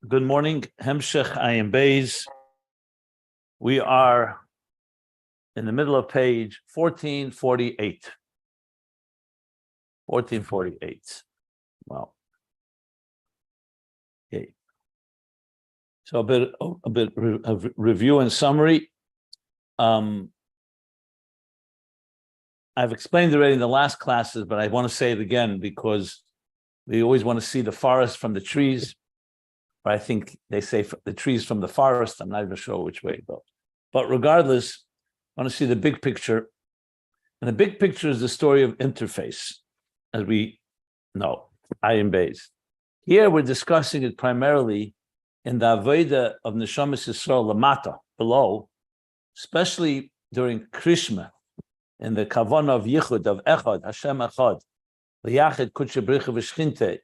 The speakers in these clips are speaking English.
Good morning, Hemshech Ayin Beis. We are in the middle of page 1448. 1448. Wow. Okay. So a bit of review and summary. I've explained already in the last classes, but I want to say it again because we always want to see the forest from the trees. Or I think they say the trees from the forest. I'm not even sure which way though. But regardless, I want to see the big picture. And the big picture is the story of interface, as we know, Ayin Beis. Here we're discussing it primarily in the Avodah of Neshamas Yisrael Lamata, below, especially during Krishma, in the Kavanah of Yichud, of Echad, Hashem Echad, the Yachid Kudshe Bricha V'Shchinte,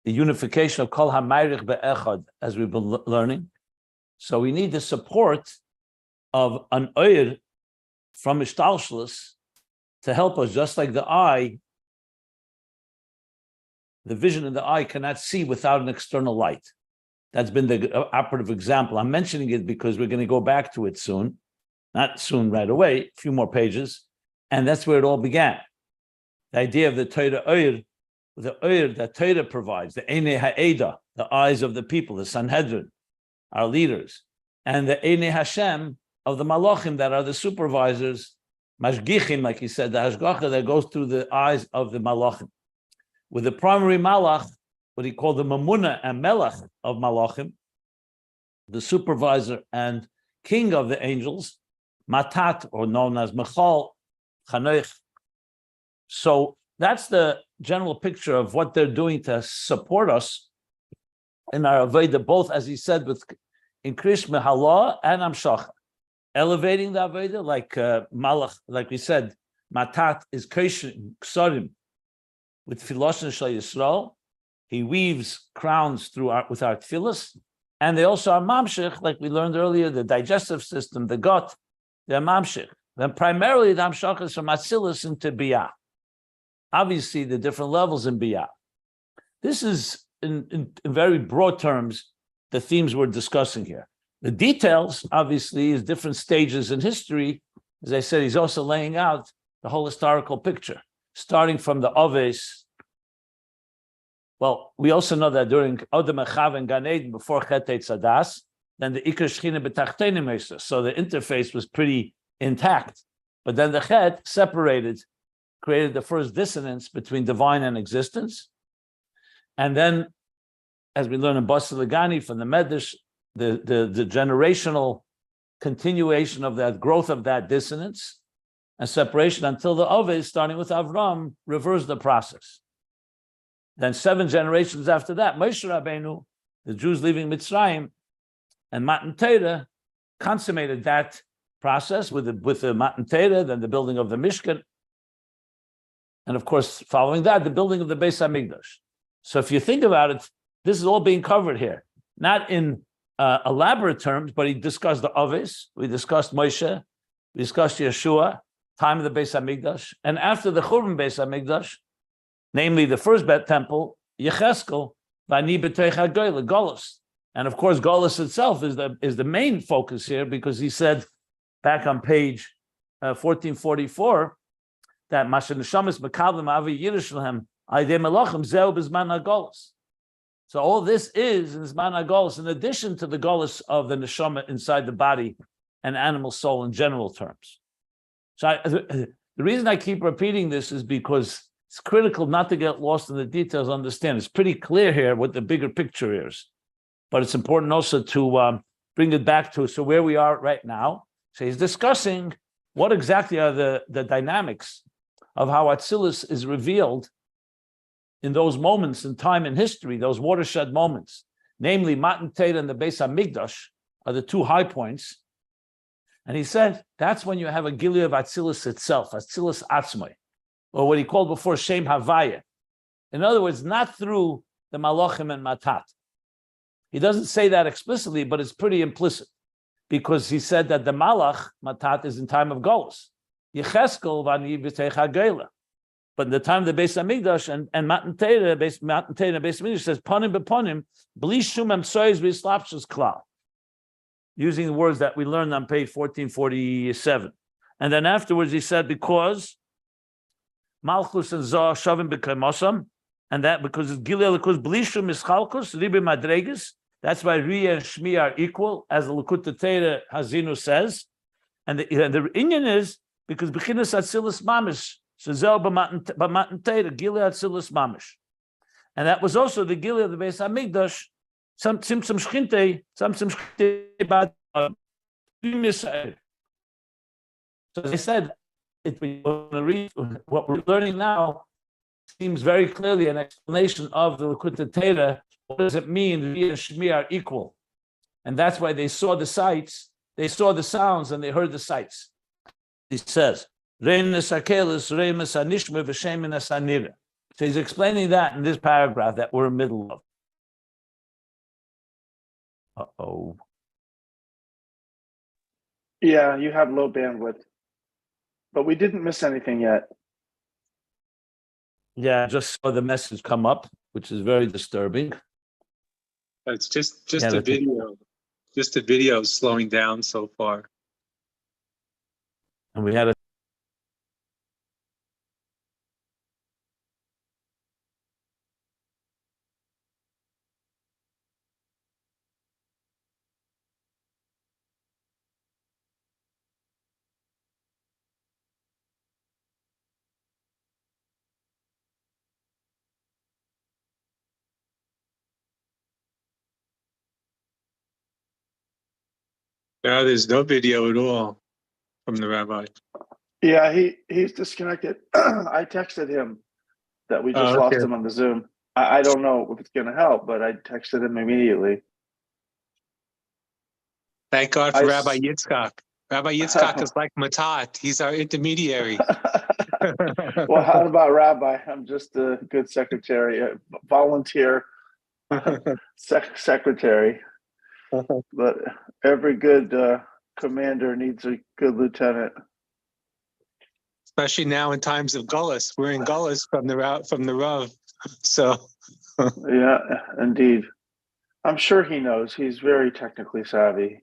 the unification of Kol HaMayrich Be'echad, as we've been learning. So we need the support of an Oyer from Ishtalshlus to help us, just like the eye, the vision in the eye cannot see without an external light. That's been the operative example. I'm mentioning it because we're going to go back to it soon. Not soon, right away, a few more pages. And that's where it all began. The idea of the Torah Oyer, the Oyer that Torah provides, the Einei Ha'eda, the eyes of the people, the Sanhedrin, our leaders, and the Einei Hashem of the Malachim that are the supervisors, Mashgichim, like he said, the Hashgacha that goes through the eyes of the Malachim. With the primary Malach, what he called the Mamuna and Melech of Malachim, the supervisor and king of the angels, Matat, or known as Michal, Chanoich. So that's the general picture of what they're doing to support us in our Avodah, both, as he said, in Krishma Halah and Amshach, elevating the Avodah, like Malach, like we said, Matat is Keser with Filoshin Shal Yisrael. He weaves crowns with our tefillas, and they also are mamshich, like we learned earlier, the digestive system, the gut, they're mamshich. Then primarily the amshach is from Atzilus into Biyah. Obviously, the different levels in Biyah. This is, in very broad terms, the themes we're discussing here. The details, obviously, is different stages in history. As I said, he's also laying out the whole historical picture, starting from the Oves. Well, we also know that during Odem Echav and Gan Eden, before Chet Tzadas, then the Iker Shechina B'Tachtenim Mesa. So the interface was pretty intact. But then the Chet separated, created the first dissonance between divine and existence. And then, as we learn in Basar Lagani from the Medrash, the generational continuation of that growth of that dissonance and separation until the Oves, starting with Avram, reversed the process. Then 7 generations after that, Moshe Rabbeinu, the Jews leaving Mitzrayim, and Matan Torah consummated that process with the Matan Torah, then the building of the Mishkan, and of course, following that, the building of the Beis HaMikdash. So if you think about it, this is all being covered here, not in elaborate terms, but he discussed the Oves, we discussed Moshe, we discussed Yeshua, time of the Beis HaMikdash, and after the Churban Beis HaMikdash, namely the first temple, Yecheskel, Vani B'Teicha Goyla, Golus. And of course, Golus itself is the main focus here, because he said back on page 1444 that Masha Neshamas Mekavlim Avi Yerushalayim Aydei Melachim Zeu B'Zman HaGolus. So all this is in Zman HaGolus, in addition to the Golus of the Neshama inside the body and animal soul in general terms. So the reason I keep repeating this is because it's critical not to get lost in the details, understand. It's pretty clear here what the bigger picture is. But it's important also to bring it back to where we are right now. So he's discussing what exactly are the dynamics of how Atzilus is revealed in those moments in time in history, those watershed moments. Namely, Matan Torah and the Beis HaMikdash are the 2 high points. And he said, that's when you have a Gilui of Atzilus itself, Atzilus Atzmai, or what he called before Shem Havaya. In other words, not through the Malachim and Matat. He doesn't say that explicitly, but it's pretty implicit, because he said that the Malach, Matat, is in time of Golus. Yecheskel Vani B'Teicha Goyla. But in the time of the Beis Hamikdash and Matan Torah, Beis Hamikdash says panim bepanim bli shum emtsois v'yislapshus klal, using the words that we learned on page 1447. And then afterwards he said because Malchus and Zoh shavim b'kemosam, and that because it's Gilei Likus bli shum mischalkus ribe madreges. That's why Riyah and Shmi are equal, as the Likutei Torah Hazinu says. And the inyan is because Bechinas Atzilus Mamish, Shazel B'Matan Torah, Gilei Atzilus Mamish. And that was also the Gilei of the Beis Hamikdash, some Shchinte Bad. So as I said, when we read what we're learning now, seems very clearly an explanation of the Likutei Torah. What does it mean? Riyah and Shmi are equal, and that's why they saw the sights, they saw the sounds, and they heard the sights. He says, so he's explaining that in this paragraph that we're in the middle of. Uh-oh. Yeah, you have low bandwidth, but we didn't miss anything yet. Yeah, I just saw the message come up, which is very disturbing. It's just a video. Just a video slowing down so far. And we had a Now there's no video at all from the rabbi. Yeah, he's disconnected. I texted him that we just lost him on the Zoom. I don't know if it's going to help, but I texted him immediately. Thank God for Rabbi Yitzchak. Rabbi Yitzchak is like Matat. He's our intermediary. Well, how about Rabbi? I'm just a good secretary, a volunteer secretary. But every good commander needs a good lieutenant. Especially now in times of Gullus. We're in Gullus from the Rav. So yeah, indeed. I'm sure he knows. He's very technically savvy.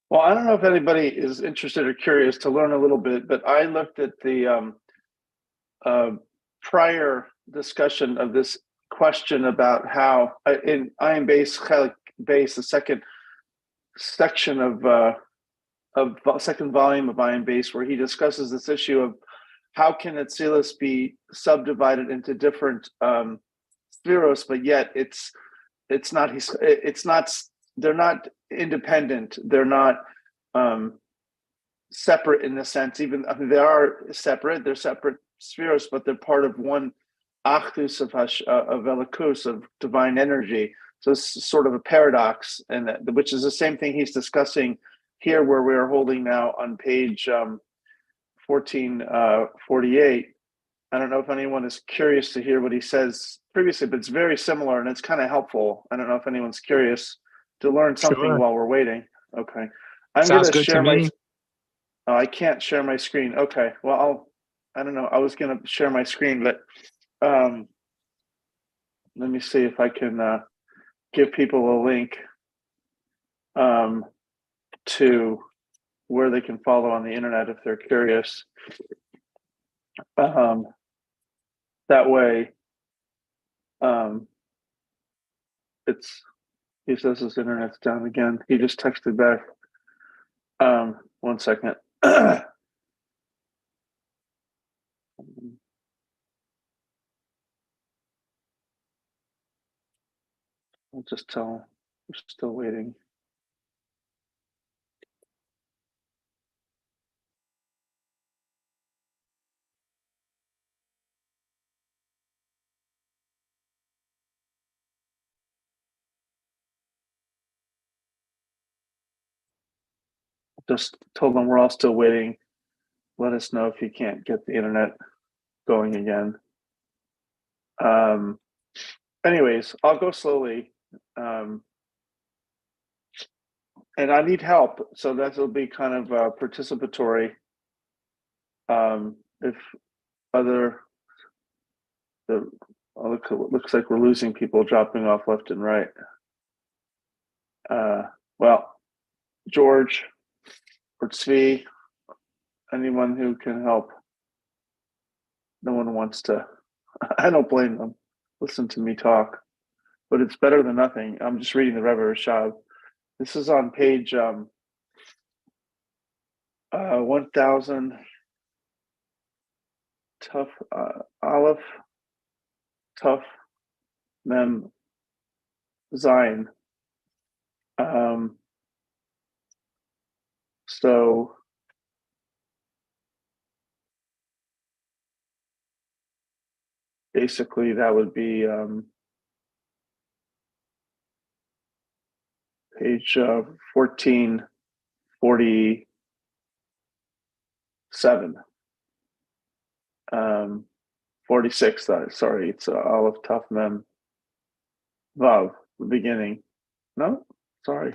Well, I don't know if anybody is interested or curious to learn a little bit, but I looked at the prior discussion of this question about how in Ayin Beis, the second section of second volume of Ayin Beis, where he discusses this issue of how can Atzilus be subdivided into different Sefiros, but yet they're not independent. They're not separate in the sense. They are separate. They're separate Sefiros, but they're part of one Achdus of Elikus, of divine energy. So it's sort of a paradox, and which is the same thing he's discussing here, where we are holding now on page 1448. I don't know if anyone is curious to hear what he says previously, but it's very similar and it's kind of helpful. I don't know if anyone's curious to learn something Sure. while we're waiting. Okay. I'm Sounds going to good to share me. I can't share my screen. Okay. Well, I don't know. I was going to share my screen, but let me see if I can give people a link to where they can follow on the internet if they're curious. That way, he says his internet's down again. He just texted back. 1 second. I'll just tell we're still waiting. Just told them we're all still waiting. Let us know if you can't get the internet going again. Anyways, I'll go slowly. And I need help, so that will be kind of participatory. If looks like we're losing people dropping off left and right. Well, George or Tzvi, anyone who can help. No one wants to. I don't blame them. Listen to me talk, but it's better than nothing. I'm just reading the Rebbe Rashab. This is on page 1000. Tough Aleph, tough Mem Zion. So basically that would be page 1447. 46, sorry, it's Aleph Taf Mem Vav, the beginning. No, sorry.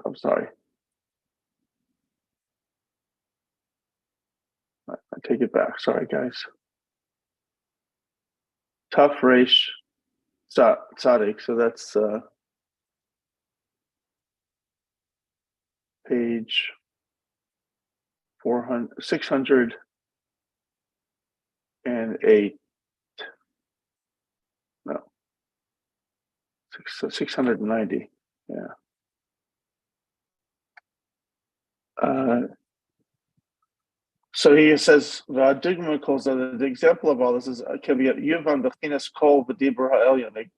I'm sorry. I take it back. Sorry, guys. Taf Reish Tzadik. So that's page 608. No, 690. Yeah. So he says the example of all this is can be Yuvan Bechinas Kol V'Dibur Ha'elyon.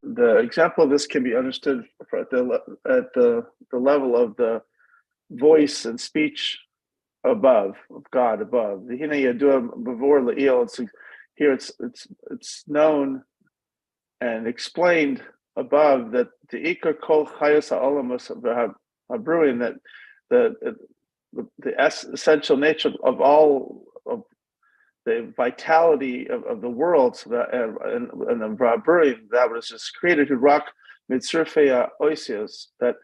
The example of this can be understood at the level of the voice and speech above, of God above. The Hina Yadua Bavor Le'il. Here it's known and explained above that the Ikar Kol Chayos Ha'olamus Habruin, that the essential nature of all of the vitality of the world, so that and the Braburi that was just created to rock mitzurfeya oisias, that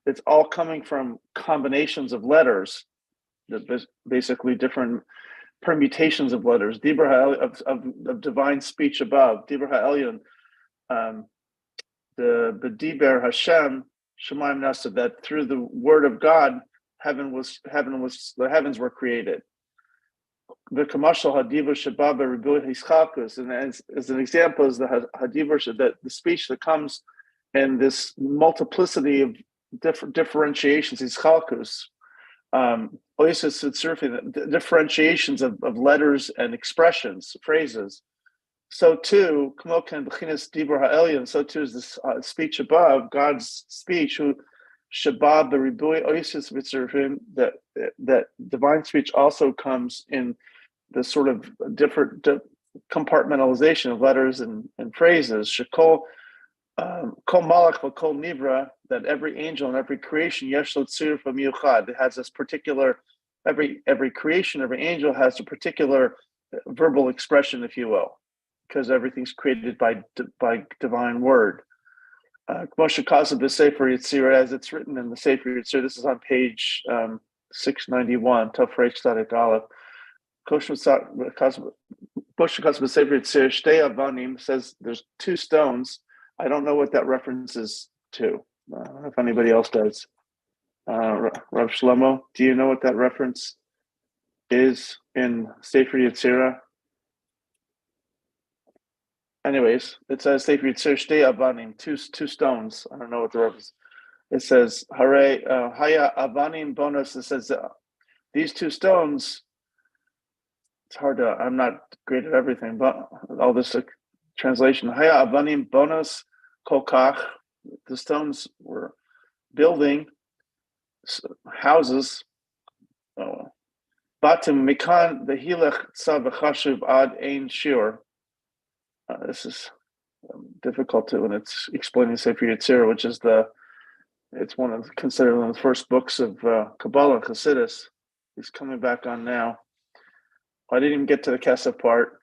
it's all coming from combinations of letters, basically different permutations of letters. Dibra of divine speech above, Dibra Ha'elyon, the Diber Hashem Shemaim Nasa, that through the word of God, the heavens were created. The commercial Hadiva Shababa Ribu Hischakus, and as an example is the Hadiva, that the speech that comes in this multiplicity of different differentiations, Hischakus, differentiations of letters and expressions, phrases. So too, so too is this speech above, God's speech, who Shabab the Ribui Oisis Vitzurfim, that divine speech also comes in the sort of different compartmentalization of letters and phrases. Shekol Kol Malach Kol Nivra, that every angel and every creation Yeshlo Tzur from Yuchad, it has this particular every creation, every angel has a particular verbal expression, if you will, because everything's created by divine word. Moshe Kaza b'Sefer Yetzirah, as it's written in the Sefer Yetzirah. This is on page 691, Tov Reish Tzadik Aleph. Moshe Kaza b'Sefer Yetzirah, Shtei Avanim, says there's two stones. I don't know what that reference is to. I don't know if anybody else does. Rav Shlomo, do you know what that reference is in Sefer Yetzirah? Anyways, it says Sefer Yetzirah Shtei Avanim, two stones. I don't know what the reference. It says Hare Haya Avanim bonus. It says these two stones. It's hard to. I'm not great at everything, but all this translation. Haya Avanim bonus kolkach. The stones were building houses. Batim mikan v'hilech tzav v'chashuv ad ein shiur. This is difficult to when it's explaining Sefer Yetzirah, which is considered one of the first books of Kabbalah and Chassidus. He's coming back on now. I didn't even get to the Keser part.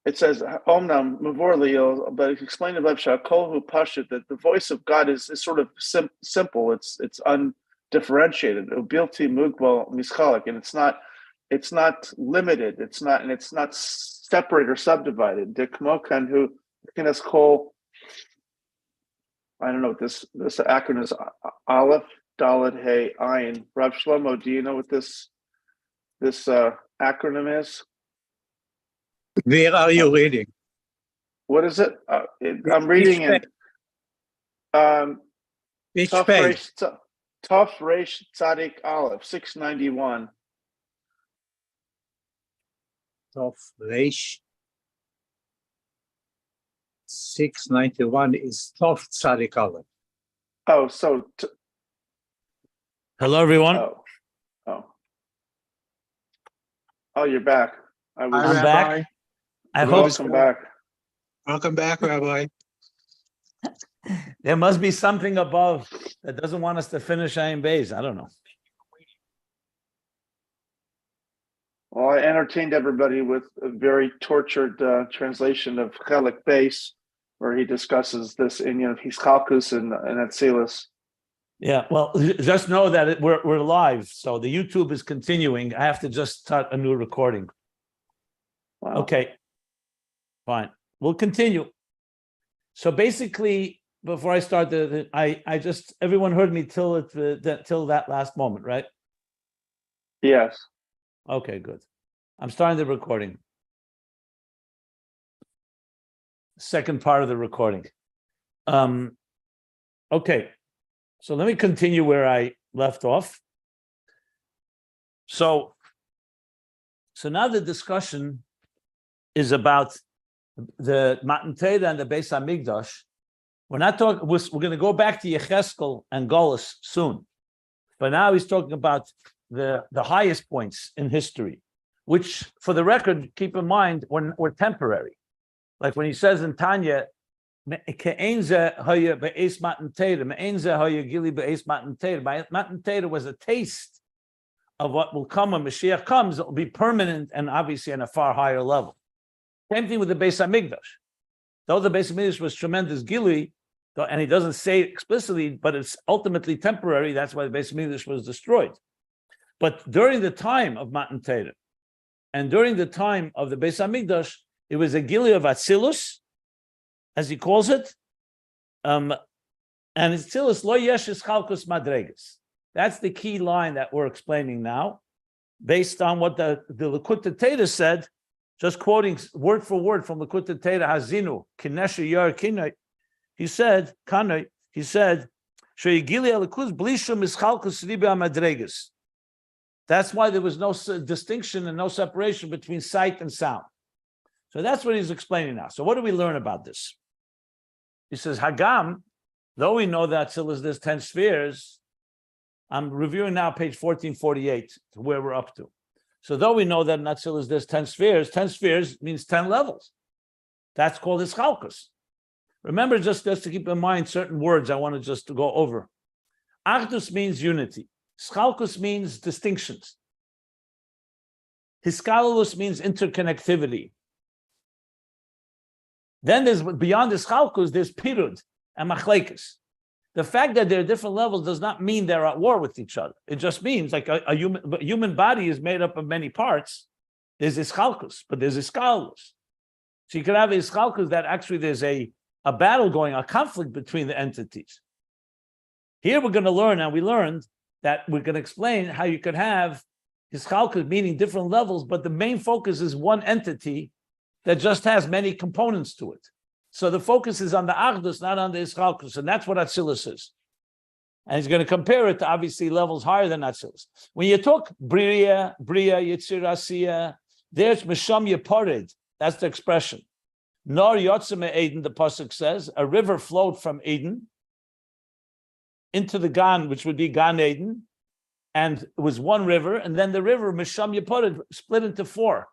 It says Omnam Mavor Leo, but it's explained about Kol Hu Pashut that the voice of God is sort of simple. It's undifferentiated. Ubilti Mugbal Mischalik, and it's not limited. It's not separate or subdivided. The Kmokan who Kinas Kol. I don't know what this acronym is. Aleph Dalet Hey Ayin. Rav Shlomo, do you know what this acronym is? Where are you reading? What is it? I'm reading in Which page? Tov Reish Tzadik Aleph 691. Tov Reish 691 is Tov Tzadik Aleph. Oh, so Hello, everyone. Oh, you're back. I'm back. I hope. Welcome back. Welcome back, Rabbi. There must be something above that doesn't want us to finish Ayin Beis. I don't know. Well, I entertained everybody with a very tortured translation of Chelik Beis, where he discusses this in Hischalkus and Atzilus. Yeah, well, just know that we're live, so the YouTube is continuing. I have to just start a new recording. Wow. Okay, fine. We'll continue. So basically, before I start, I just everyone heard me till that last moment, right? Yes. Okay, good. I'm starting the recording. Second part of the recording. Okay, so let me continue where I left off. So now the discussion is about the Matan Torah and the Beis Hamikdash. We're not talking. We're going to go back to Yecheskel and Golus soon, but now he's talking about the highest points in history, which, for the record, keep in mind, were temporary. Like when he says in Tanya, Matan Torah was a taste of what will come when Mashiach comes. It will be permanent and obviously on a far higher level. Same thing with the Beis Hamikdash. Though the Beis Hamikdash was tremendous gilui, and he doesn't say it explicitly, but it's ultimately temporary. That's why the Beis Hamikdash was destroyed. But during the time of Matan Torah and during the time of the Beis Hamikdash, it was a gilui of Atzilus, as he calls it, and Atzilus lo yesh chalkus madregas. That's the key line that we're explaining now, based on what the Likutei Torah said. Just quoting word for word from Likutei Torah, Hazinu kinesha yar kinay. He said, "Sheyigili alikuz blishum ischalkus ribe amadregas." That's why there was no distinction and no separation between sight and sound. So that's what he's explaining now. So what do we learn about this? He says, Hagam, though we know that Atzilus there's 10 spheres, I'm reviewing now page 1448 to where we're up to. So though we know that in Atzilus there's 10 spheres means 10 levels. That's called Ischalkus. Remember, just to keep in mind certain words I want to just to go over. Achdus means unity. Schalkus means distinctions. Hiskalus means interconnectivity. Then there's beyond the Schalkus, there's Pirud and Machlekes. The fact that there are different levels does not mean they're at war with each other. It just means like a human body is made up of many parts. There's Ischalkus, but there's Iskalus. So you could have Ischalkus that actually there's a battle going, a conflict between the entities. Here we're going to learn, and we learned that we're going to explain how you could have Ischalkus meaning different levels, but the main focus is one entity that just has many components to it. So the focus is on the Achdus, not on the Ischalkus, and that's what Atzilus is. And he's going to compare it to obviously levels higher than Atzilus. When you talk Bria, Yitzir, Asiya, there's Misham Yeparid. That's the expression. Nor Yotzim Eden, the pasuk says, a river flowed from Eden into the Gan, which would be Gan Eden, and it was one river, and then the river Misham Yeparid split into four.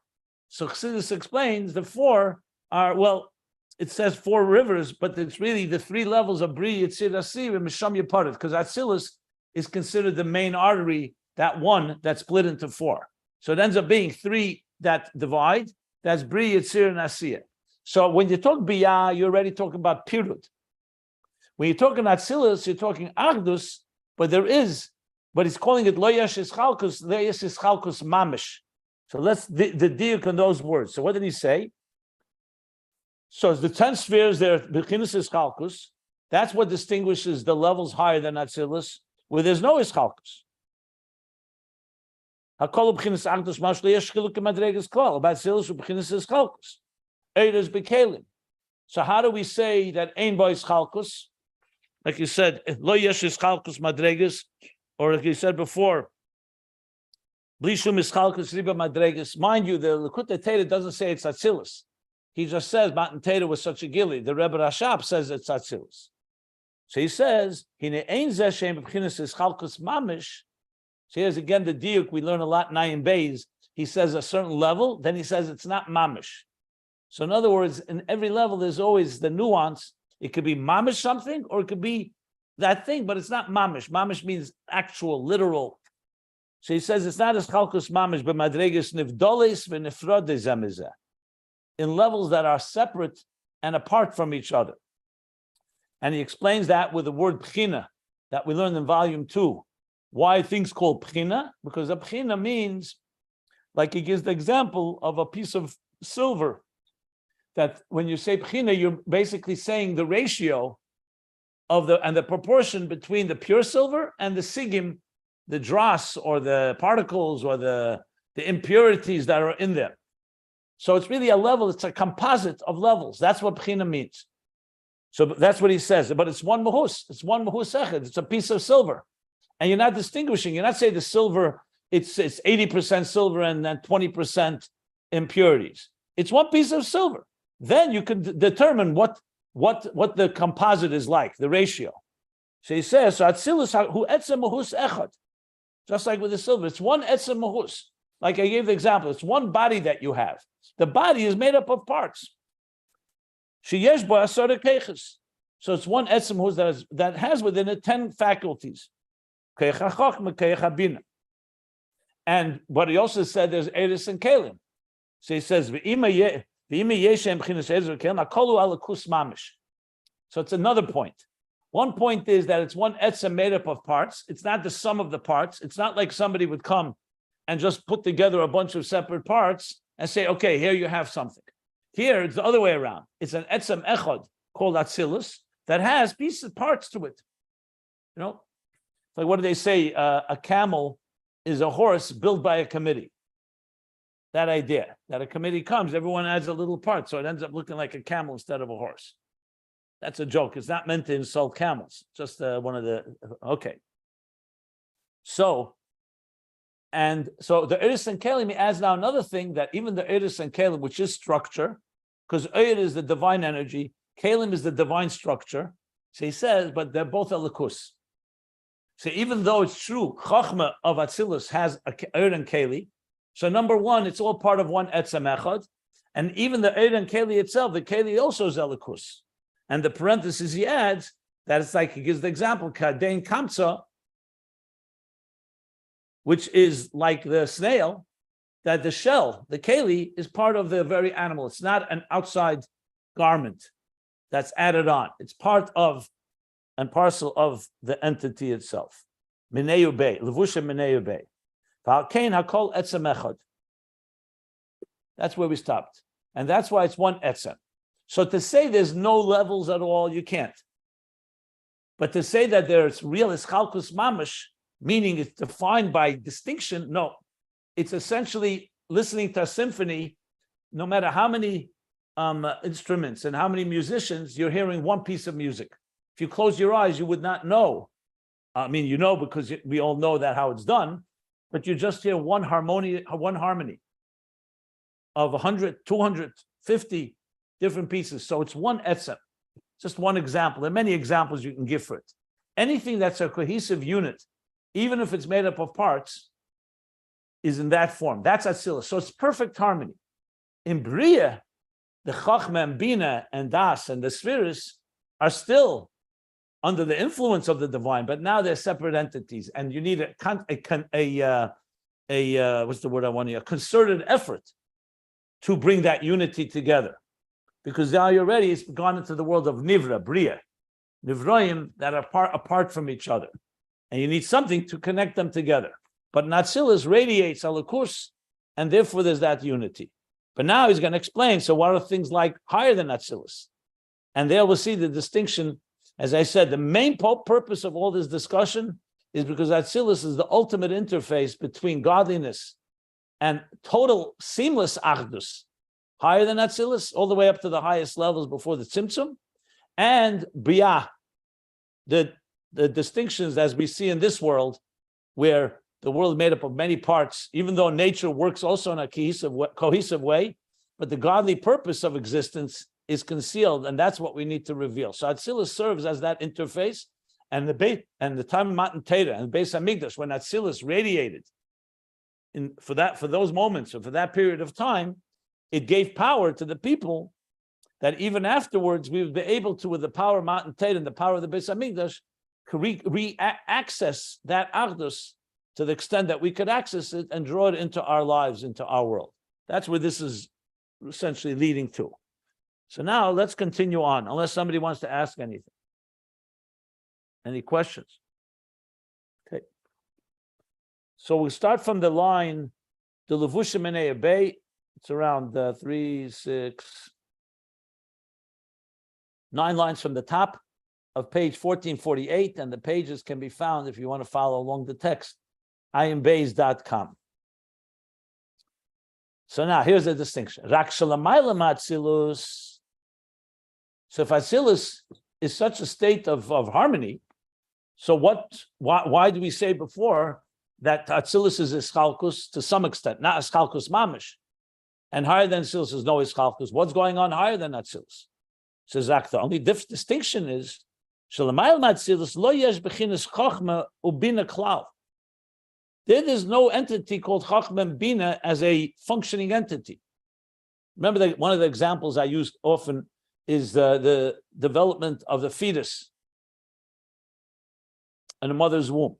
So Chassidus explains the four are, well, it says four rivers, but it's really the three levels of Bri, Yitzir, Asir, and Misham Yeparid, because Atzilus is considered the main artery, that one that split into four. So it ends up being three that divide. That's Bri, Yitzir, and Asir. So when you talk Biyah, you're already talking about Pirud. When you're talking Atzilus, you're talking Achdus, but he's calling it Lo Yesh Ischalkus, Lo Yesh Ischalkus Mamish. So let's the diuk on those words. So what did he say? So the 10 spheres there, Bechinas Ischalkus, that's what distinguishes the levels higher than Atzilus, where there's no Ischalkus. Hakol Bechinas Achdus Mash Lo Yesh Chiluk Madregas Klal, about Atzilus Bechinas Ischalkus. Eidos Bekalim. So how do we say that Ayin Beis Ischalkus? Like you said, Lo Yesh Ischalkus Madregas, or like you said before, Blishum Ischalkus Riba Madregas. Mind you, the Likutei Torah doesn't say it's Atzilus. He just says Matan Torah was such a gili. The Rebbe Rashab says it's Atzilus. So he says, Hine Ein Zeh Shem B'chinas Ischalkus Mamish. So here's again the diuk we learn a lot in Ayin Beis. He says a certain level, then he says it's not mamish. So in other words, in every level, there's always the nuance. It could be mamish something, or it could be that thing, but it's not mamish. Mamish means actual, literal. So he says it's not as chalkus mamish, but madreges nivdolis v'nifrode zemizeh, in levels that are separate and apart from each other. And he explains that with the word pchina that we learned in volume 2. Why things called pchina? Because a pchina means, like he gives the example of a piece of silver, that when you say pchina, you're basically saying the ratio of the proportion between the pure silver and the sigim, the dross or the particles or the impurities that are in there. So it's really a level, it's a composite of levels. That's what pchina means. So that's what he says. But it's one mahus, it's one mahus echad, it's a piece of silver. And you're not distinguishing, you're not saying the silver, it's 80% silver and then 20% impurities. It's one piece of silver. Then you can determine what the composite is like, the ratio. So he says, so Atzilus hu etzem mahus echad. Just like with the silver, it's one etzem mahus. Like I gave the example, it's one body that you have. The body is made up of parts. Sheyesh bo asara keiches. So it's one etzem mahus that has within it 10 faculties. Keich hachachma, keich habina. And what he also said, there's eris and kelim. So he says, so it's another point. One point is that it's one etzem made up of parts. It's not the sum of the parts. It's not like somebody would come and just put together a bunch of separate parts and say, okay, here you have something. Here, it's the other way around. It's an etzem echad called Atzilus that has pieces, parts to it. You know, like what do they say? A camel is a horse built by a committee. That idea that a committee comes, everyone adds a little part, so it ends up looking like a camel instead of a horse. That's a joke. It's not meant to insult camels. Just one of the okay. So the Eris and Kelim adds now another thing, that even the Eris and Kelim, which is structure, because Eir is the divine energy, Kelim is the divine structure. So he says, but they're both elikus. So even though it's true, Chachma of Atzilus has a Eir and Keli. So number one, it's all part of one etzem echad, and even the Eir and Keli itself, the Keli also is elikus. And the parenthesis he adds that it's like he gives the example kadein kamtza. which is like the snail, that the shell, the keli, is part of the very animal. It's not an outside garment that's added on. It's part of and parcel of the entity itself. Mineu bei, levusha mineu bei. V'alkein hakol etzem echad. That's where we stopped. And that's why it's one etzem. So to say there's no levels at all, you can't. But to say that there's real ischalkus mamash, meaning it's defined by distinction, no. It's essentially listening to a symphony, no matter how many instruments and how many musicians, you're hearing one piece of music. If you close your eyes, you would not know. I mean, you know, because we all know that how it's done, but you just hear one harmony of 100, 250 different pieces. So it's one etzem, just one example. There are many examples you can give for it. Anything that's a cohesive unit, even if it's made up of parts, is in that form. That's Atzilus. So it's perfect harmony. In Bria, the Chachma and Bina and Das and the Sefiros are still under the influence of the divine, but now they're separate entities, and you need a what's the word I want here? A concerted effort to bring that unity together, because now you're ready. It's gone into the world of Nivra, Bria, Nivroim that are apart from each other, and you need something to connect them together. But Atzilus radiates Alakus, and therefore there's that unity. But now he's going to explain. So what are things like higher than Atzilus? And there we'll see the distinction. As I said, the main purpose of all this discussion is because Atzilus is the ultimate interface between godliness and total seamless Achdus, higher than Atzilus, all the way up to the highest levels before the Tzimtzum, and Biyah, the distinctions as we see in this world, where the world is made up of many parts, even though nature works also in a cohesive way, but the godly purpose of existence is concealed, and that's what we need to reveal. So Atzilus serves as that interface, and the time of Matan Torah and Beis Hamikdash, when Atzilus radiated for those moments or for that period of time, it gave power to the people that even afterwards we would be able to, with the power of Matan Torah and the power of the Beis Hamikdash, access that Achdus to the extent that we could access it and draw it into our lives, into our world. That's where this is essentially leading to. So now let's continue on, unless somebody wants to ask anything. Any questions? Okay. So we start from the line, the Levushim Minei Bei. It's around 3, 6, 9 lines from the top of page 1448, and the pages can be found if you want to follow along the text, ayinbeis.com. So now here's the distinction. Rak shalamayla Atzilus. So if Atzilus is such a state of harmony, so why do we say before that Atzilus is ischalkus to some extent, not ischalkus mamish, and higher than Atzilus is no ischalkus? What's going on higher than Atzilus? So Zak, the only distinction is shalamayla Atzilus lo yesh bechinas chochma ubina klal. There is no entity called Chachma and Bina as a functioning entity. Remember that one of the examples I use often is the development of the fetus in a mother's womb.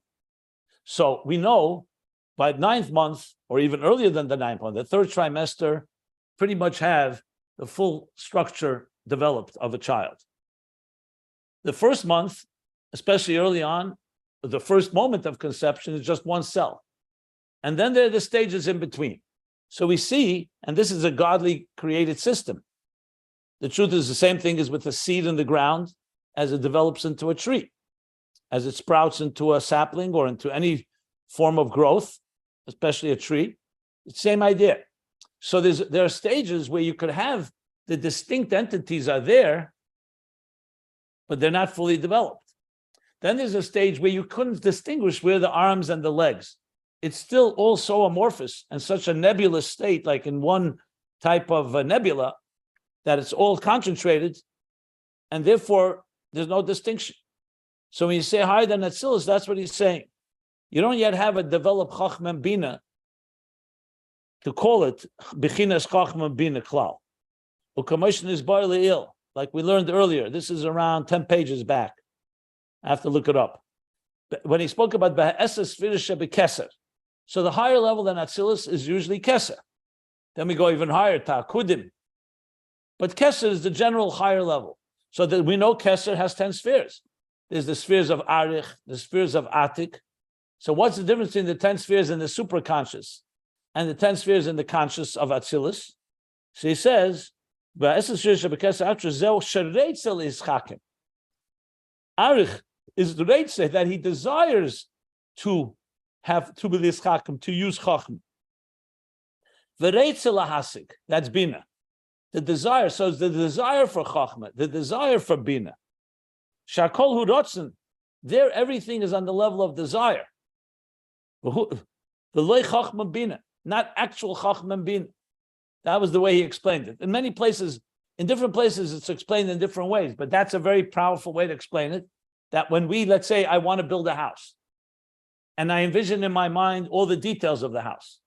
So we know by 9th month, or even earlier than the 9th month, the 3rd trimester, pretty much have the full structure developed of a child. The 1st month, especially early on, the first moment of conception is just one cell. And then there are the stages in between. So we see, and this is a godly created system. The truth is the same thing as with the seed in the ground as it develops into a tree, as it sprouts into a sapling or into any form of growth, especially a tree. It's the same idea. So there are stages where you could have the distinct entities are there, but they're not fully developed. Then there's a stage where you couldn't distinguish where the arms and the legs. It's still all so amorphous and such a nebulous state, like in one type of nebula, that it's all concentrated, and therefore there's no distinction. So when you say higher than Atzilus, that's what he's saying. You don't yet have a developed Chachma and Bina to call it Bechinas Chachma and Bina Klal. U'kamoshn is barely ill, like we learned earlier. This is around 10 pages back. I have to look it up. When he spoke about Keser, So the higher level than Atzilus is usually Keser. Then we go even higher to Akudim. But Keser is the general higher level. So that we know Keser has 10 spheres. There's the spheres of Arich, the spheres of Atik. So what's the difference between the 10 spheres in the superconscious and the 10 spheres in the conscious of Atzilus? So he says, Arich is the Reitzeh that he desires to have to be Lischakim, to use Chacham. V'reitzeh lahasik, that's Bina. The desire, so it's the desire for Chachma, the desire for Bina. Shakol hu rotzen, there everything is on the level of desire. The loy Chachma Bina, not actual Chachma Bina. That was the way he explained it. In many places, in different places, it's explained in different ways, but that's a very powerful way to explain it. That when we, let's say, I want to build a house, and I envision in my mind all the details of the house.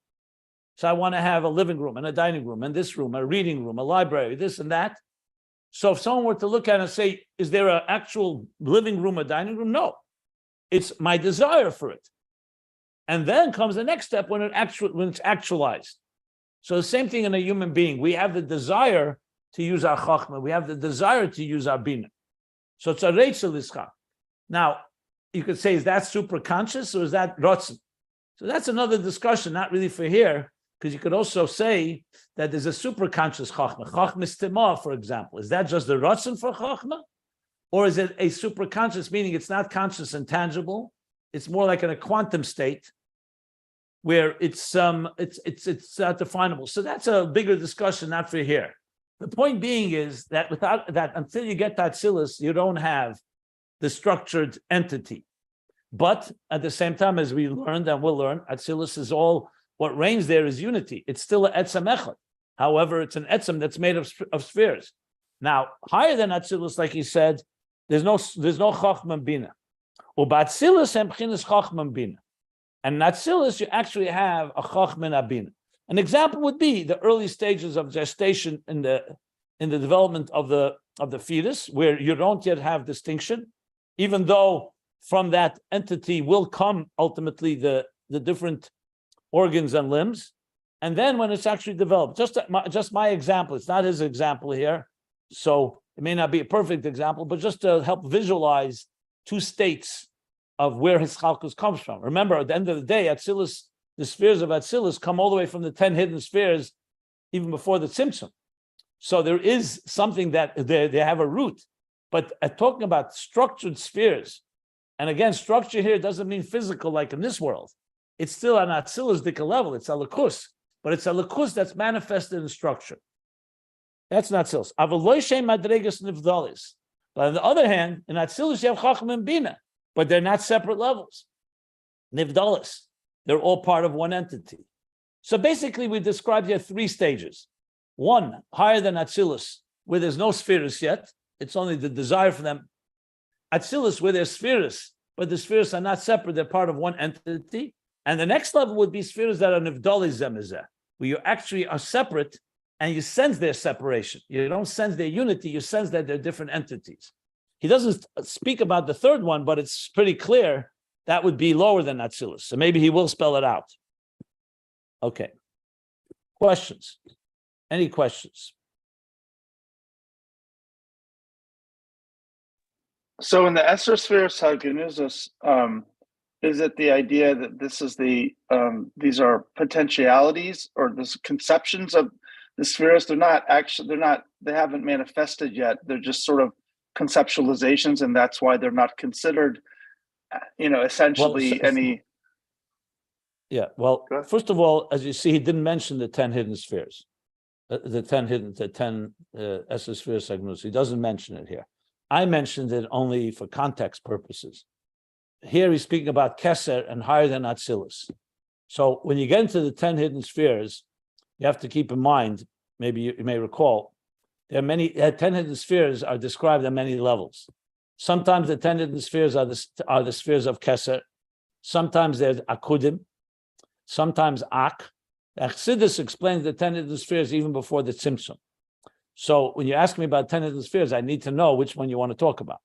So I want to have a living room and a dining room and this room, a reading room, a library, this and that. So if someone were to look at it and say, is there an actual living room, a dining room? No, it's my desire for it. And then comes the next step when it's actualized. So the same thing in a human being. We have the desire to use our chachma. We have the desire to use our bina. So it's a reitzeh lischach. Now, you could say, is that super conscious or is that rotzen? So that's another discussion, not really for here, because you could also say that there's a super conscious chachma. Chachma istimah, for example. Is that just the rotzen for chachma? Or is it a super conscious, meaning it's not conscious and tangible? It's more like in a quantum state where it's definable. So that's a bigger discussion, not for here. The point being is that without that, until you get that Atzilus, you don't have the structured entity. But at the same time, as we learned and will learn, Atzilus is all, what reigns there is unity. It's still an etzem echad. However, it's an etzem that's made of spheres. Now, higher than Atzilus, like he said, there's no chachma bina. U'b'Atzilus hem b'chinas chachma bina. And in Atzilus, you actually have a chachma bina. An example would be the early stages of gestation in the development of the fetus, where you don't yet have distinction, even though from that entity will come ultimately the different organs and limbs. And then when it's actually developed, just my example, it's not his example here, so it may not be a perfect example, but just to help visualize two states of where his chalkus comes from. Remember, at the end of the day, Atzilus, the spheres of Atzilus come all the way from the 10 hidden spheres, even before the Tzimtzum. So there is something that they have a root. But talking about structured spheres, and again, structure here doesn't mean physical like in this world. It's still an Atzilus-dika level. It's a lakus, but it's a lakus that's manifested in structure. That's not Atzilus. But on the other hand, in Atzilus you have Chacham and Bina, but they're not separate levels. Nivdalis. They're all part of one entity. So basically, we described here three stages. One, higher than Atzilus, where there's no spheres yet. It's only the desire for them. Atzilus, where there's spheres, but the spheres are not separate. They're part of one entity. And the next level would be spheres that are nivdali zemizeh, where you actually are separate and you sense their separation. You don't sense their unity. You sense that they're different entities. He doesn't speak about the third one, but it's pretty clear that would be lower than Atzilus. So maybe he will spell it out. Okay. Questions? Any questions? So in the Esser Sefiros HaGenuzus, is it the idea that this is these are potentialities or the conceptions of the spheres? They haven't manifested yet. They're just sort of conceptualizations, and that's why they're not considered, essentially any. Yeah, well, first of all, as you see, he didn't mention the 10 hidden spheres, the 10 Esser Sefiros HaGenuzus. He doesn't mention it here. I mentioned it only for context purposes. Here he's speaking about Keser and higher than Atzilus. So when you get into the 10 hidden spheres, you have to keep in mind, maybe you may recall, there are many 10 hidden spheres are described at many levels. Sometimes the 10 hidden spheres are the spheres of Keser. Sometimes there's Akudim. Sometimes Ak. Atzilus explains the 10 hidden spheres even before the Tzimtzum. So when you ask me about 10 hidden spheres, I need to know which one you want to talk about.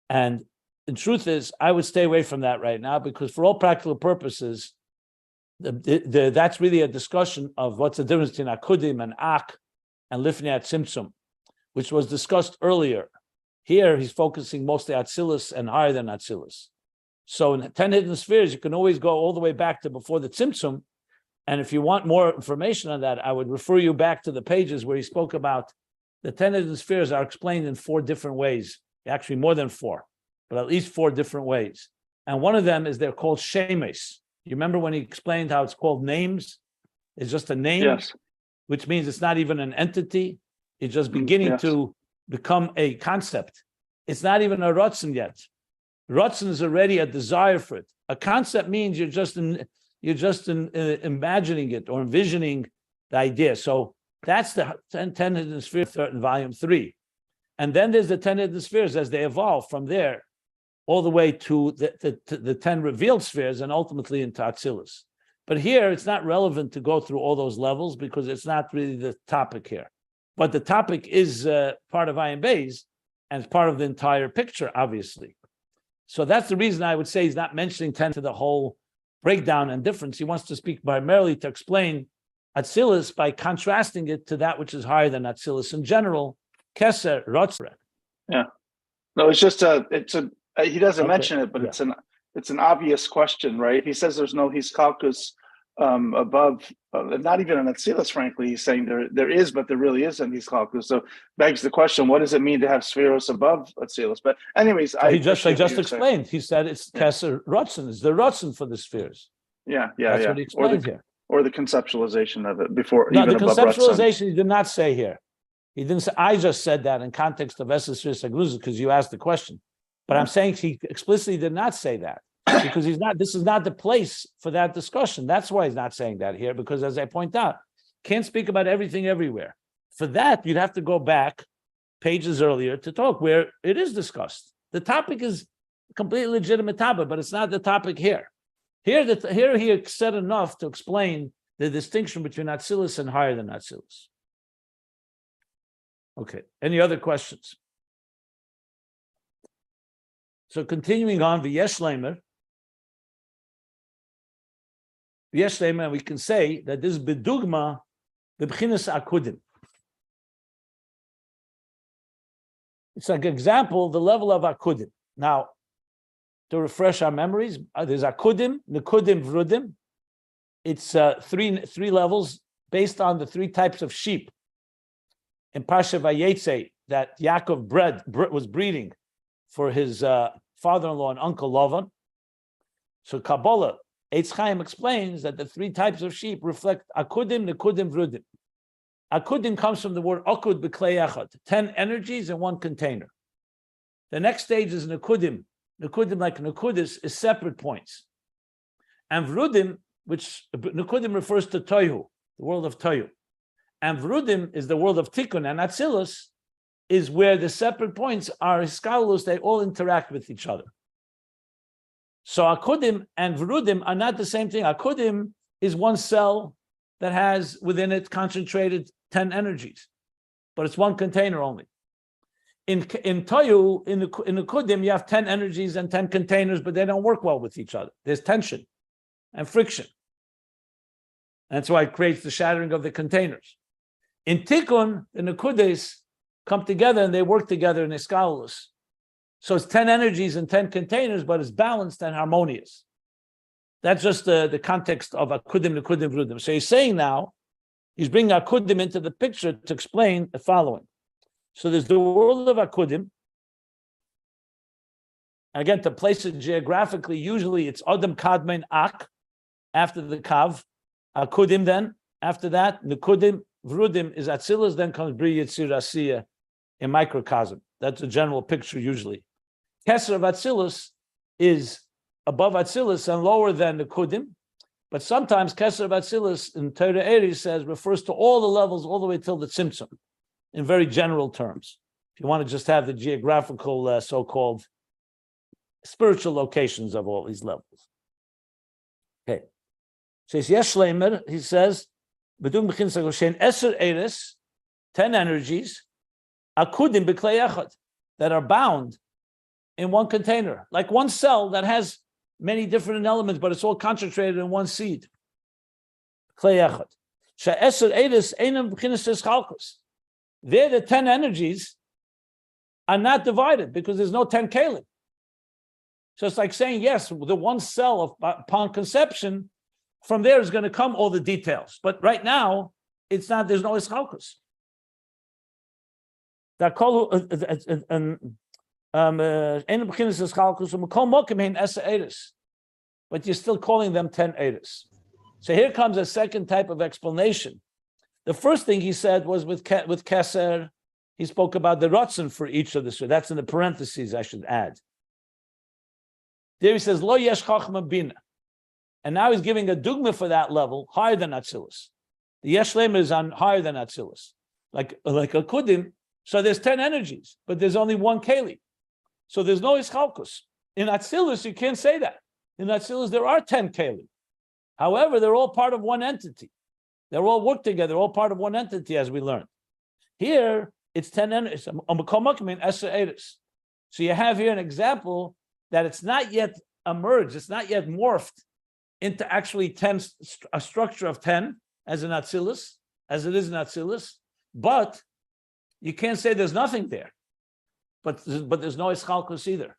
And the truth is, I would stay away from that right now because for all practical purposes, that's really a discussion of what's the difference between Akudim and Ak and Lifnei Tzimtzum, which was discussed earlier. Here, he's focusing mostly Atzilus and higher than Atzilus. So in 10 hidden spheres, you can always go all the way back to before the Tzimtzum. And if you want more information on that, I would refer you back to the pages where he spoke about the 10 hidden spheres are explained in 4 different ways. Actually, more than 4, but at least 4 different ways. And one of them is they're called shemes. You remember when he explained how it's called names? It's just a name, Yes. which means it's not even an entity. It's just beginning to become a concept. It's not even a rotzen yet. Rotzen is already a desire for it. A concept means you're just imagining it or envisioning the idea. So that's the 10 hidden spheres in volume 3. And then there's the 10 hidden spheres as they evolve from there all the way to the 10 revealed spheres and ultimately into Atzilus. But here, it's not relevant to go through all those levels because it's not really the topic here. But the topic is part of Ayin Beis and it's part of the entire picture, obviously. So that's the reason I would say he's not mentioning 10 to the whole breakdown and difference. He wants to speak primarily to explain Atzilus by contrasting it to that which is higher than Atzilus in general, Keser, Rotzrek. Yeah. No, it's just he doesn't mention it, but it's an obvious question, right? He says there's no Hiskalkus above, not even an Atzilus, frankly. He's saying there is, but there really isn't Hiskalkus. So begs the question, what does it mean to have Sefiros above Atzilus? But anyways, so I just explained. He said it's Keser Rotzen. It's the Rotzen for the spheres. That's what he explained here. Or the conceptualization of it before. No, even the conceptualization he did not say here. He didn't say. I just said that in context of Esses because you asked the question. But I'm saying he explicitly did not say that because this is not the place for that discussion. That's why he's not saying that here, because as I point out, can't speak about everything everywhere. For that, you'd have to go back pages earlier to talk where it is discussed. The topic is a completely legitimate topic, but it's not the topic here. Here he said enough to explain the distinction between Atzilus and higher than Atzilus. Okay, any other questions? So continuing on, v'yesh leimer, we can say that this is bedugma b'bchinas akudim. It's like an example, the level of akudim. Now, to refresh our memories, there's akudim, nekudim, vrudim. It's three levels based on the 3 types of sheep in Parsha Vayetze that Yaakov was breeding for his father-in-law and uncle Lavan. So Kabbalah, Eitz Chaim explains that the 3 types of sheep reflect Akudim, Nekudim, Vrudim. Akudim comes from the word Akud b'klei echad, 10 energies in 1 container. The next stage is Nekudim. Nekudim, like Nekudis, is separate points. And Vrudim, which Nekudim refers to Tohu, the world of Tohu. And Vrudim is the world of Tikkun, and Atzilus is where the separate points are Hiskalus, they all interact with each other. So Akudim and Vrudim are not the same thing. Akudim is 1 cell that has within it concentrated 10 energies, but it's 1 container only. In Toyu, in Akudim, you have 10 energies and 10 containers, but they don't work well with each other. There's tension and friction. That's why it creates the shattering of the containers. In Tikkun, the Nekudes come together and they work together in Iskalus. So it's 10 energies and 10 containers, but it's balanced and harmonious. That's just the context of Akudim, Nekudim, Vrudim. So he's saying now, he's bringing Akudim into the picture to explain the following. So there's the world of Akudim. Again, to place it geographically, usually it's Adam Kadmein Ak, after the Kav, Akudim then, after that, Nekudim, Vrudim is Atzilus, then comes Bri Yitzir Asiya in microcosm. That's a general picture usually. Keser of Atzilus is above Atzilus and lower than Nekudim, but sometimes Keser of Atzilus in Torah Eri says refers to all the levels all the way till the Tzimtzum, in very general terms. If you want to just have the geographical so-called spiritual locations of all these levels. Okay. Says Yesh Leimer, he says, 10 energies, Akudim b'klei echad, that are bound in 1 container, like 1 cell that has many different elements, but it's all concentrated in 1 seed. There, the 10 energies are not divided because there's no 10 kelim. So it's like saying, yes, the one cell upon conception, from there is going to come all the details. But right now, it's not, there's no ischalkus. But you're still calling them 10 eres. So here comes a second type of explanation. The first thing he said was with Keser, he spoke about the rotzen for each of the. So that's in the parentheses, I should add. There he says, Lo yesh chachma bina. And now he's giving a dugma for that level, higher than Atzilus. The yesh lema is on higher than Atzilus. Like Akudim, so there's 10 energies, but there's only one keli. So there's no ischalkus. In Atzilus, you can't say that. In Atzilus, there are 10 keli. However, they're all part of one entity. They're all work together, all part of one entity, as we learned. Here, it's 10 energies. So you have here an example that it's not yet emerged, it's not yet morphed into actually 10, a structure of 10 as in Atzilus, as it is in Atzilus, but you can't say there's nothing there. But there's no ischalkus either.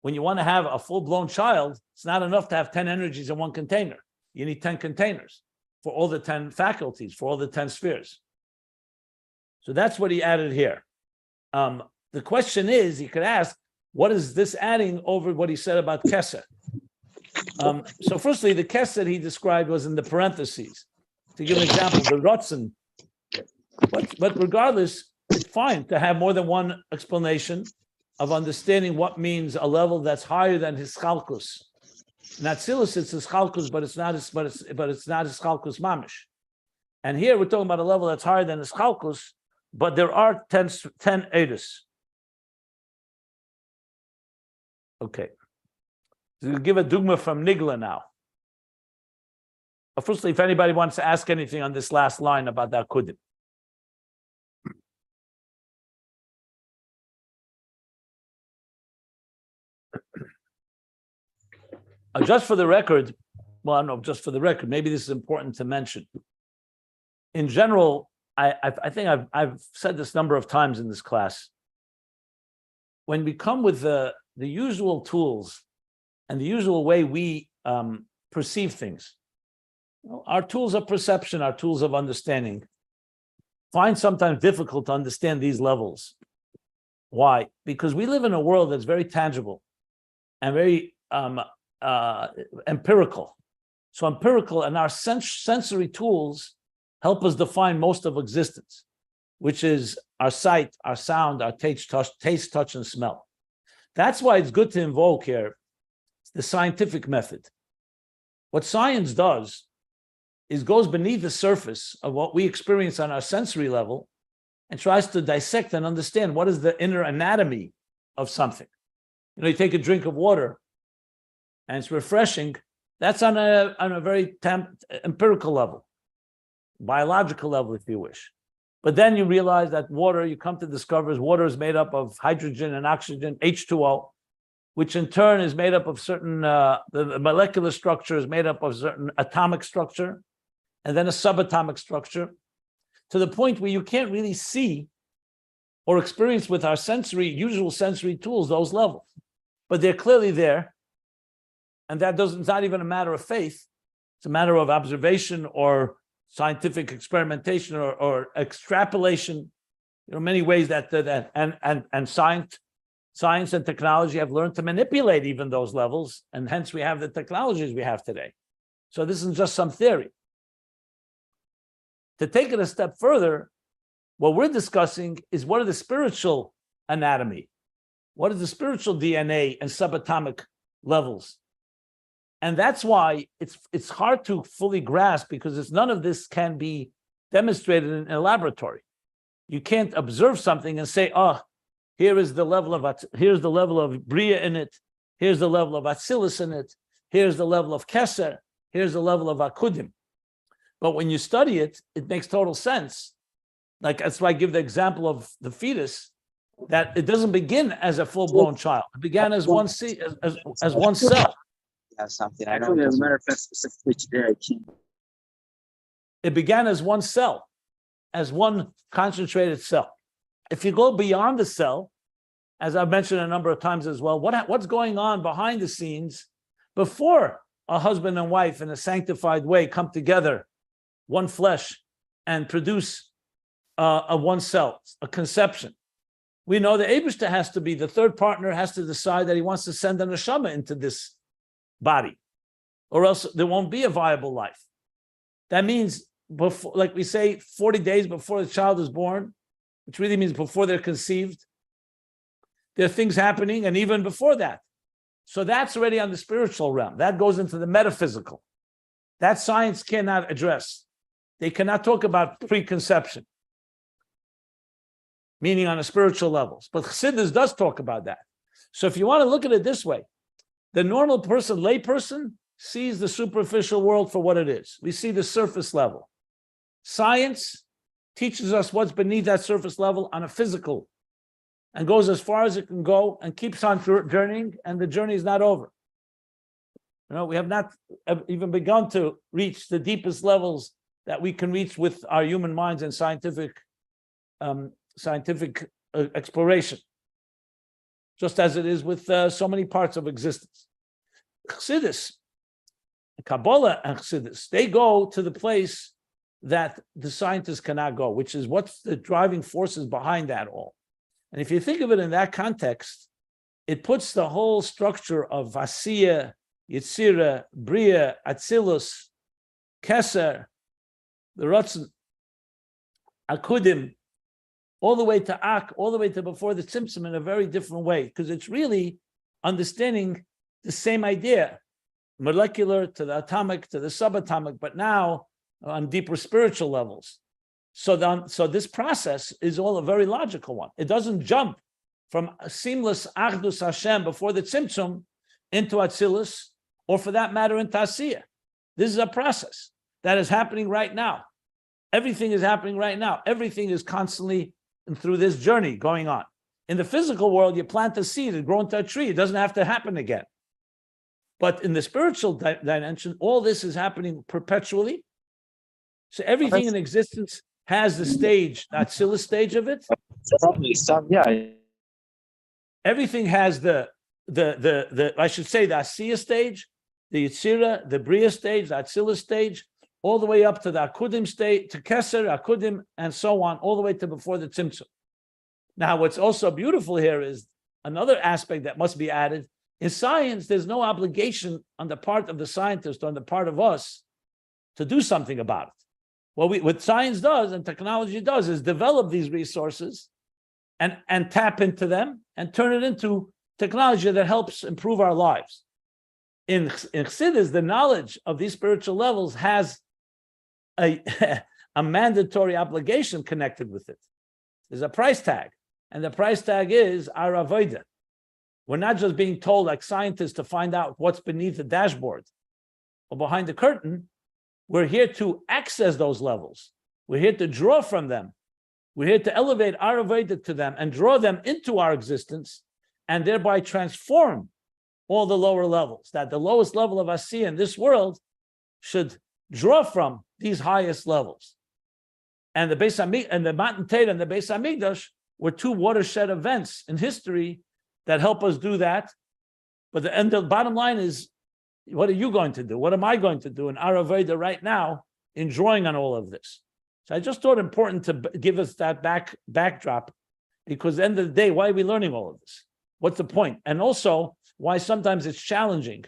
When you want to have a full-blown child, it's not enough to have 10 energies in one container. You need 10 containers for all the 10 faculties, for all the 10 spheres. So that's what he added here. The question is, you could ask, what is this adding over what he said about Keser? So firstly, the Keser he described was in the parentheses. To give an example, the Rotzen. But regardless, it's fine to have more than one explanation of understanding what means a level that's higher than his chalkus. In Atzilus, it's his chalkus, but it's not his chalkus mamish. And here we're talking about a level that's higher than his chalkus, but there are 10 edus. Okay. So we'll give a dugma from Nigla now. But firstly, if anybody wants to ask anything on this last line about the Akudim. Just for the record, well, no, just for the record, maybe this is important to mention. In general, I think I've said this a number of times in this class. When we come with the usual tools and the usual way we perceive things, our tools of perception, our tools of understanding, find sometimes difficult to understand these levels. Why? Because we live in a world that's very tangible and very empirical. So empirical and our sensory tools help us define most of existence, which is our sight, our sound, our taste, touch, and smell. That's why it's good to invoke here the scientific method. What science does is goes beneath the surface of what we experience on our sensory level and tries to dissect and understand what is the inner anatomy of something. You take a drink of water and it's refreshing. That's on a very empirical level, biological level, if you wish. But then you realize that water, you come to discover water is made up of hydrogen and oxygen, H2O, which in turn is made up of certain, the molecular structure is made up of certain atomic structure, and then a subatomic structure, to the point where you can't really see or experience with our usual sensory tools, those levels. But they're clearly there. And it's not even a matter of faith. It's a matter of observation or scientific experimentation or extrapolation. Many ways that science and technology have learned to manipulate even those levels, and hence we have the technologies we have today. So this isn't just some theory. To take it a step further, what we're discussing is what are the spiritual anatomy? What is the spiritual DNA and subatomic levels? And that's why it's hard to fully grasp, because none of this can be demonstrated in a laboratory. You can't observe something and say, here's the level of Bria in it, here's the level of Atzilus in it, here's the level of Keser, here's the level of Akudim. But when you study it, it makes total sense. Like, that's why I give the example of the fetus, that it doesn't begin as a full-blown child. It began as one cell. Something. I don't know. As a matter of fact, specifically today, I came It began as one cell, as one concentrated cell. If you go beyond the cell, as I've mentioned a number of times as well, what's going on behind the scenes before a husband and wife in a sanctified way come together, one flesh, and produce a one cell, a conception. We know the Eibishter has to be, the third partner has to decide that he wants to send a neshama into this body, or else there won't be a viable life. That means, before, like we say, 40 days before the child is born, which really means before they're conceived, there are things happening, and even before that. So that's already on the spiritual realm. That goes into the metaphysical. That science cannot address. They cannot talk about preconception, meaning on a spiritual levels. But Chassidus does talk about that. So if you want to look at it this way, the normal person, lay person, sees the superficial world for what it is. We see the surface level. Science teaches us what's beneath that surface level on a physical, and goes as far as it can go and keeps on journeying, and the journey is not over. You know, we have not even begun to reach the deepest levels that we can reach with our human minds and scientific exploration, just as it is with so many parts of existence. Chassidus, Kabbalah and Chassidus, they go to the place that the scientists cannot go, which is what's the driving forces behind that all. And if you think of it in that context, it puts the whole structure of Asiya, Yetzira, Bria, Atzilus, Keser, the Ratzon, Akudim, all the way to Ak, all the way to before the Tzimtzum in a very different way, because it's really understanding the same idea, molecular to the atomic to the subatomic, but now on deeper spiritual levels. So this process is all a very logical one. It doesn't jump from a seamless Achdus Hashem before the Tzimtzum into Atzilus, or for that matter into Asiya. This is a process that is happening right now. Everything is happening right now. Everything is constantly through this journey going on. In the physical world, you plant a seed, it grows into a tree. It doesn't have to happen again. But in the spiritual dimension, all this is happening perpetually. So everything in existence has the stage, the Atzilus stage of it. Probably some, yeah. Everything has the I should say the Asiya stage, the Yetzira, the Bria stage, the Atzilus stage, all the way up to the Akudim stage, to Keser, Akudim, and so on, all the way to before the Tzimtzum. Now, what's also beautiful here is another aspect that must be added. In science, there's no obligation on the part of the scientist or on the part of us to do something about it. What science does and technology does is develop these resources and tap into them and turn it into technology that helps improve our lives. In Chassidus, the knowledge of these spiritual levels has a mandatory obligation connected with it. There's a price tag, and the price tag is our avodah. We're not just being told, like scientists, to find out what's beneath the dashboard or behind the curtain. We're here to access those levels. We're here to draw from them. We're here to elevate our avodah to them and draw them into our existence, and thereby transform all the lower levels. That the lowest level of Asiya in this world should draw from these highest levels. And the Beis Hamikdash and the Matan Torah and the Beis Hamikdash were two watershed events in history that help us do that. But the bottom line is, what are you going to do? What am I going to do in our avodah right now in drawing on all of this? So I just thought it important to give us that backdrop, because at the end of the day, why are we learning all of this? What's the point? And also why sometimes it's challenging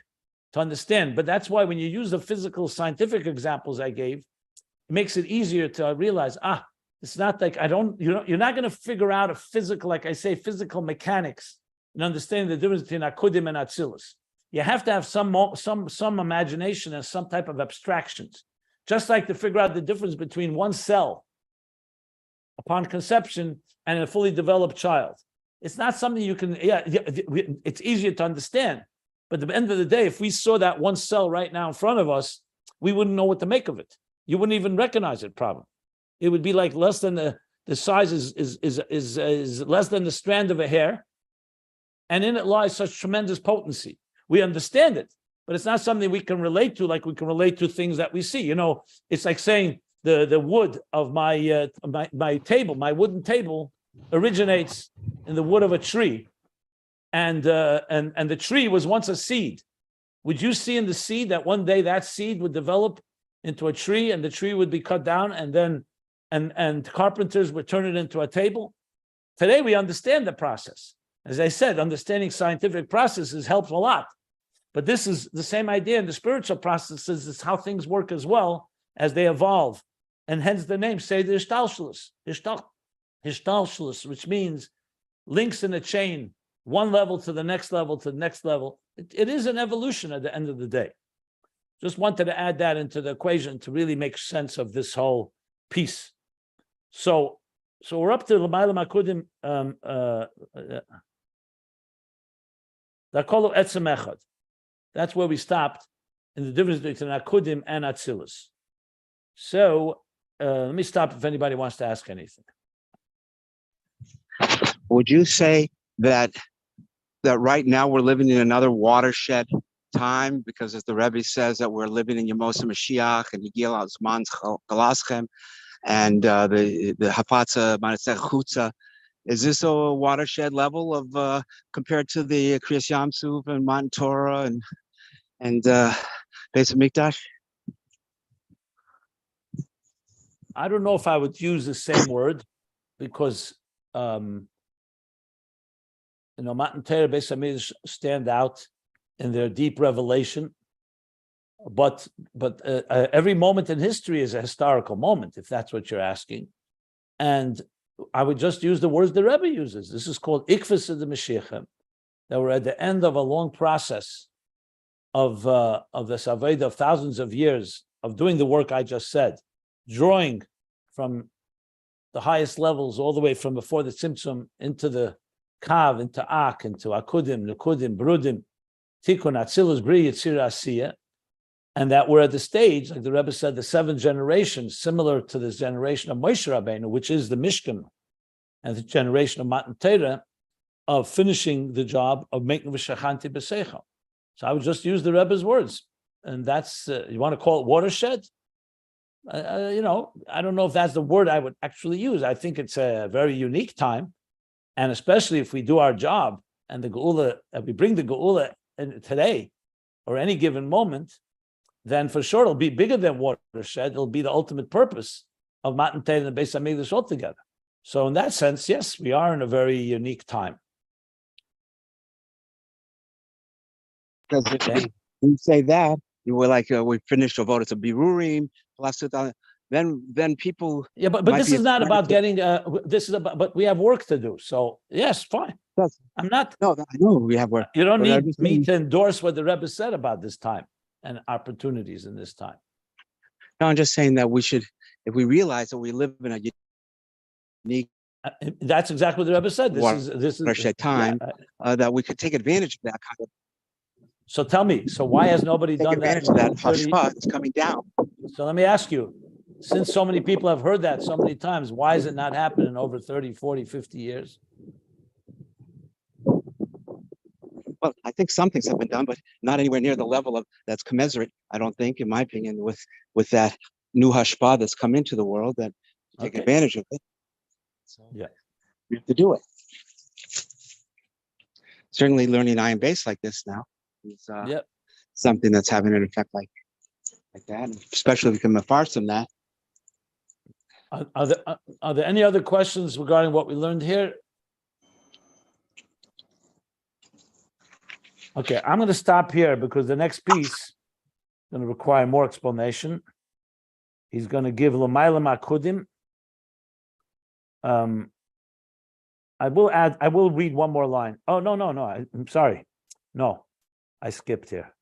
to understand. But that's why when you use the physical scientific examples I gave, it makes it easier to realize, it's not like you're not going to figure out a physical, like I say, physical mechanics and understanding the difference between Akudim and Atzilus. You have to have some imagination and some type of abstractions, just like to figure out the difference between one cell upon conception and a fully developed child. It's not something you can, it's easier to understand. But at the end of the day, if we saw that one cell right now in front of us, we wouldn't know what to make of it. You wouldn't even recognize it, probably. It would be like less than the size is less than the strand of a hair. And in it lies such tremendous potency. We understand it, but it's not something we can relate to like we can relate to things that we see. You know, it's like saying the wood of my table, my wooden table, originates in the wood of a tree, and the tree was once a seed. Would you see in the seed that one day that seed would develop into a tree, and the tree would be cut down, and then and carpenters would turn it into a table? Today we understand the process. As I said, understanding scientific processes helps a lot. But this is the same idea in the spiritual processes. Is how things work as well as they evolve, and hence the name Seder Ishtalshelus, Ishtalshelus, which means links in a chain, one level to the next level to the next level. It is an evolution at the end of the day. Just wanted to add that into the equation to really make sense of this whole piece. So we're up to L'mayla Akudim. That's where we stopped in the difference between Akudim and Atzilus. So let me stop if anybody wants to ask anything. Would you say that right now we're living in another watershed time? Because as the Rebbe says that we're living in Yemos Mashiach and Yigil Azman Galaschem and the Hafatza Manatzech Chutza. Is this a watershed level of compared to the Kriyas Yamsuf and Mount Torah and Beis Hamikdash? I don't know if I would use the same word, because Mount Torah, Beis Hamikdash stand out in their deep revelation. But every moment in history is a historical moment, if that's what you're asking. And I would just use the words the Rebbe uses. This is called Ikvus of the Mashiachim, that we're at the end of a long process of the Saveda of thousands of years of doing the work I just said, drawing from the highest levels all the way from before the Tzimtzum into the Kav, into Ak, into Akudim, Nukudim, Brudim, Tikkun, Atzilus, Bri, Yitzir, Asiya, and that we're at the stage, like the Rebbe said, the 7th generation, similar to this generation of Moshe Rabbeinu, which is the Mishkan, and the generation of Matan Torah, of finishing the job of making V'shachanti B'seichel. So I would just use the Rebbe's words, and that's you want to call it watershed. I don't know if that's the word I would actually use. I think it's a very unique time, and especially if we do our job and the Geula, we bring the Geula today or any given moment, then for sure it'll be bigger than watershed. It'll be the ultimate purpose of Matan Torah and Beis Hamikdash altogether. So in that sense, yes, we are in a very unique time. Because if you say that, you were like, we finished Avodas Birurim, then people. Yeah, but this is not about getting. This is about, but we have work to do. So yes, fine. I'm not. No, I know we have work. You don't need me to endorse what the Rebbe said about this time and opportunities in this time. No, I'm just saying that we should, if we realize that we live in a unique. That's exactly what the Rebbe said. This is time that we could take advantage of that kind of. So tell me, so why has nobody done that? Take advantage of that hashpah that's coming down. So let me ask you, since so many people have heard that so many times, why is it not happening in over 30, 40, 50 years? Well, I think some things have been done, but not anywhere near the level of that's commensurate, I don't think, in my opinion, with that new hashpah that's come into the world that take advantage of it. So yeah, we have to do it. Certainly learning Ayin Beis like this now is something that's having an effect like that, especially if we can mafarsim from that. Are there any other questions regarding what we learned here? Okay, I'm going to stop here because the next piece is going to require more explanation. He's going to give L'mayla Akudim. I will read one more line. Oh, no, I'm sorry. No, I skipped here.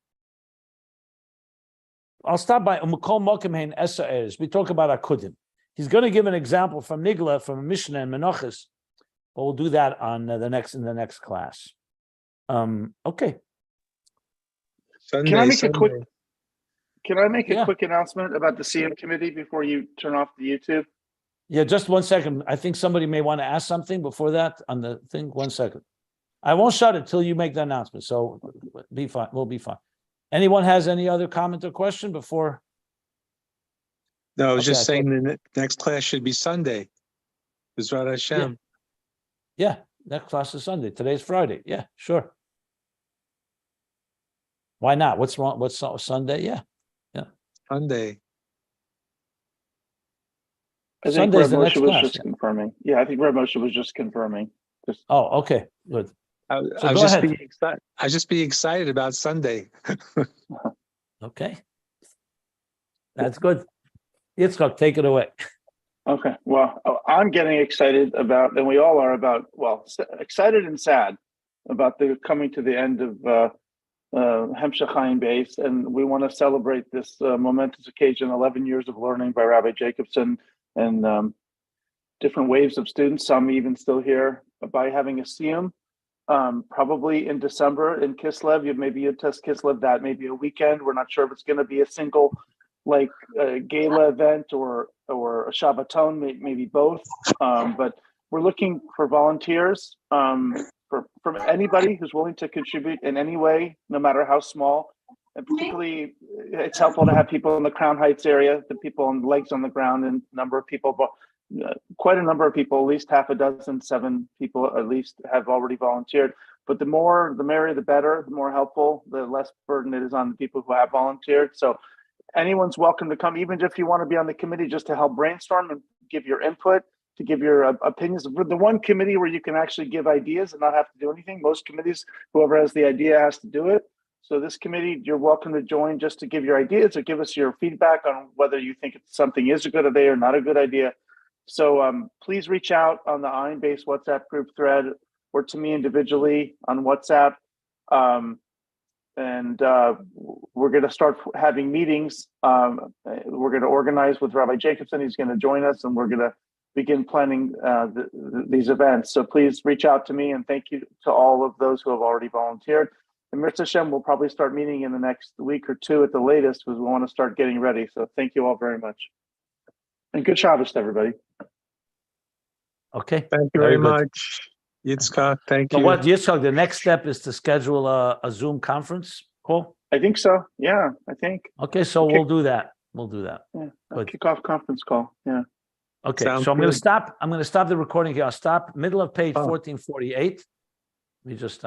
I'll stop by Umukol Mokim Esa Eres. We talk about Akudim. He's going to give an example from Nigla, from Mishnah and Menachos, but we'll do that on in the next class. Okay. Can I make a quick announcement about the CM committee before you turn off the YouTube? Yeah, just 1 second. I think somebody may want to ask something before that on the thing. 1 second. I won't shut it till you make the announcement. So be fine. We'll be fine. Anyone has any other comment or question before? No, I was Okay, just I saying the next class should be Sunday. Bezrat Hashem. Yeah, next class is Sunday. Today's Friday. Yeah, sure. Why not? What's wrong? What's Sunday? Yeah. Sunday. I think Sunday's Reb the Moshe next was class. just confirming. Yeah, I think Reb Moshe was just confirming. Just Oh, okay, good. I So was go just ahead. being excited. I just be excited about Sunday. Okay. That's good. Yitzchak, take it away. okay. Well, I'm getting excited about, and we all are about. Well, excited and sad about the coming to the end of Hemshech Ayin Beis, and we want to celebrate this momentous occasion, 11 years of learning by Rabbi Jacobson and different waves of students, some even still here, by having a siyum, probably in December in Kislev. Maybe you test Kislev, that maybe a weekend. We're not sure if it's going to be a single like gala event or a Shabbaton, maybe both. But we're looking for volunteers. From anybody who's willing to contribute in any way, no matter how small. And particularly, it's helpful to have people in the Crown Heights area, the people on legs on the ground, and number of people, but quite a number of people, at least half a dozen, 7 people at least have already volunteered. But the more, the merrier, the better, the more helpful, the less burden it is on the people who have volunteered. So anyone's welcome to come, even if you want to be on the committee just to help brainstorm and give your input, to give your opinions. The one committee where you can actually give ideas and not have to do anything. Most committees, whoever has the idea has to do it. So this committee, you're welcome to join just to give your ideas or give us your feedback on whether you think something is a good idea or not a good idea. So please reach out on the Ayin Beis WhatsApp group thread or to me individually on WhatsApp. And we're going to start having meetings. We're going to organize with Rabbi Jacobson. He's going to join us, and we're going to begin planning these events. So please reach out to me, and thank you to all of those who have already volunteered. And Mirza Hashem, we'll probably start meeting in the next week or 2 at the latest, because we want to start getting ready. So thank you all very much. And good Shabbos to everybody. Okay. Thank you very much. Yitzchak, thank So you. what, Yitzchak, the next step is to schedule a Zoom conference call? I think so. Yeah, I think. Okay, so Okay. we'll do that. We'll do that. Yeah, Good. kickoff conference call. Yeah. Okay, Sounds so I'm going to good. stop. I'm going to stop the recording here. I'll stop middle of page Oh. 1448. Let me just stop.